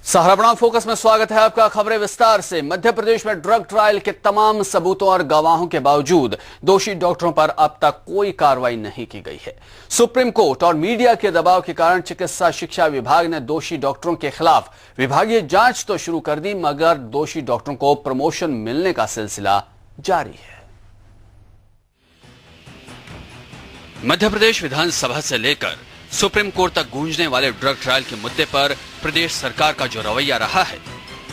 सहारा focus में स्वागत है आपका। खबरें विस्तार से। मध्य प्रदेश में ड्रग ट्रायल के तमाम सबूतों और गवाहों के बावजूद दोषी डॉक्टरों पर अब तक कोई कार्रवाई नहीं की गई है। सुप्रीम कोर्ट और मीडिया के दबाव के कारण चिकित्सा शिक्षा विभाग ने दोषी डॉक्टरों के खिलाफ विभागीय जांच तो शुरू कर दी, मगर दोषी डॉक्टरों को प्रमोशन मिलने का सिलसिला जारी है। मध्य प्रदेश विधानसभा से लेकर सुप्रीम कोर्ट तक गूंजने वाले ड्रग ट्रायल के मुद्दे पर प्रदेश सरकार का जो रवैया रहा है,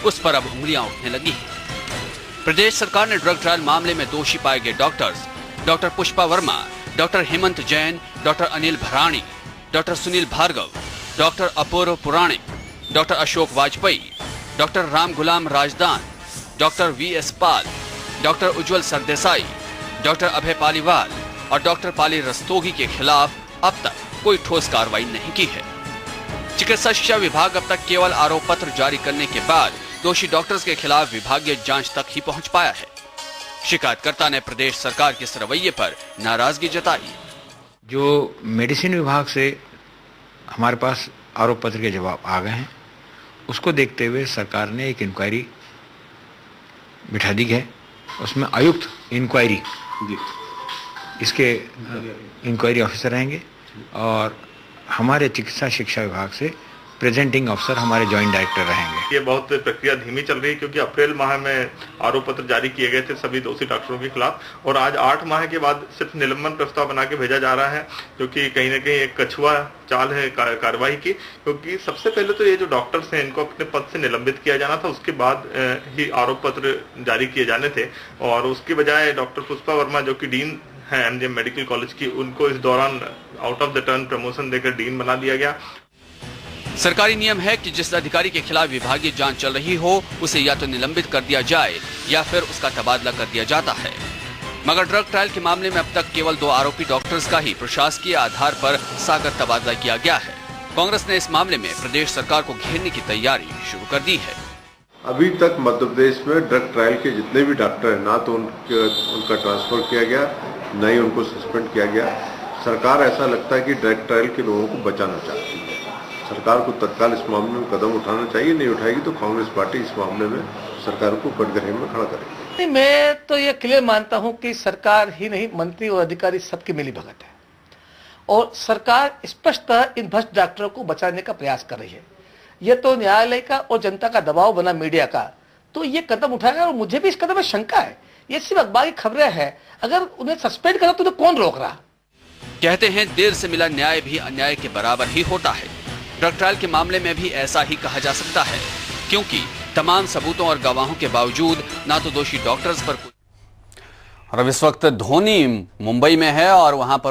उस पर अब उंगलियां उठने लगी हैं। प्रदेश सरकार ने ड्रग ट्रायल मामले में दोषी पाए गए doctors doctor Pushpa Verma, doctor Hemant Jain, doctor Anil Bharani, doctor Sunil Bhargav, doctor Apurva Puranik, doctor Ashok Vajpayee, doctor Ram Ghulam Rajdan, doctor V S. Pal, doctor Ujjwal Sardesai, doctor Abhay Paliwal और डॉक्टर पाली रस्तोगी के खिलाफ अब तक कोई ठोस कार्रवाई नहीं की है। चिकित्सा शिक्षा विभाग अब तक केवल आरोप पत्र जारी करने के बाद दोषी डॉक्टर्स के खिलाफ विभागीय जांच तक ही पहुंच पाया है। शिकायतकर्ता ने प्रदेश सरकार के इस रवैये पर नाराजगी जताई। जो मेडिसिन विभाग से हमारे पास आरोप पत्र के जवाब आ गए हैं, उसको देखते हुए सरकार ने एक इंक्वायरी बिठा दी है। उसमें आयुक्त इंक्वायरी इसके इंक्वायरी ऑफिसर रहेंगे और हमारे चिकित्सा शिक्षा विभाग से प्रेजेंटिंग अफसर हमारे जॉइंट डायरेक्टर रहेंगे। ये बहुत प्रक्रिया धीमी चल रही है, क्योंकि अप्रैल माह में आरोप पत्र जारी किए गए थे सभी दोषी डॉक्टरों के खिलाफ, और आज 8 माह के बाद सिर्फ निलंबन प्रस्ताव बना के भेजा जा रहा है, जो कि कहीं ना कहीं एक कछुआ चाल है कार्रवाई की। क्योंकि सबसे पहले तो ये जो डॉक्टर्स हैं, इनको अपने पद से निलंबित किया जाना था, उसके बाद ही आरोप पत्र जारी किए जाने थे। और उसके बजाय डॉक्टर पुष्पा वर्मा, जो की डीन है एमजीएम मेडिकल कॉलेज की, उनको इस दौरान out of the turn promotion देकर डीन बना दिया गया। सरकारी नियम है कि जिस अधिकारी के खिलाफ विभागीय जांच चल रही हो, उसे या तो निलंबित कर दिया जाए या फिर उसका तबादला कर दिया जाता है। मगर ड्रग ट्रायल के मामले में अब तक केवल 2 आरोपी डॉक्टर्स का ही प्रशासकीय आधार पर सागर तबादला किया गया है। कांग्रेस ने इस मामले में प्रदेश सरकार को घेरने की तैयारी शुरू कर दी है। अभी तक मध्य प्रदेश में ड्रग ट्रायल के जितने भी डॉक्टर हैं, ना तो उनका ट्रांसफर किया गया, न ही उनको सस्पेंड किया गया। सरकार ऐसा लगता है कि ड्रग ट्रायल के लोगों को बचाना चाहती है। सरकार को तत्काल इस मामले में कदम उठाना चाहिए। नहीं उठाएगी तो कांग्रेस पार्टी इस मामले में सरकार को कटघरे में खड़ा करेगी। मैं तो ये क्लियर मानता हूं कि सरकार ही नहीं, मंत्री और अधिकारी सबकी मिलीभगत है, और सरकार स्पष्टतः इन भ्रष्ट डॉक्टरों को बचाने का प्रयास कर रही है। ये तो न्यायालय का और जनता का दबाव बना मीडिया का, तो ये कदम उठाएगा। और मुझे भी इस कदम में शंका है, ये सिर्फ अखबार की खबरें हैं। अगर उन्हें सस्पेंड करा तो कौन रोक रहा? कहते हैं देर से मिला न्याय भी अन्याय के बराबर ही होता है। ड्रग ट्रायल के मामले में भी ऐसा ही कहा जा सकता है, क्योंकि तमाम सबूतों और गवाहों के बावजूद ना तो दोषी डॉक्टर्स पर। और अब इस वक्त धोनी मुंबई में है और वहां पर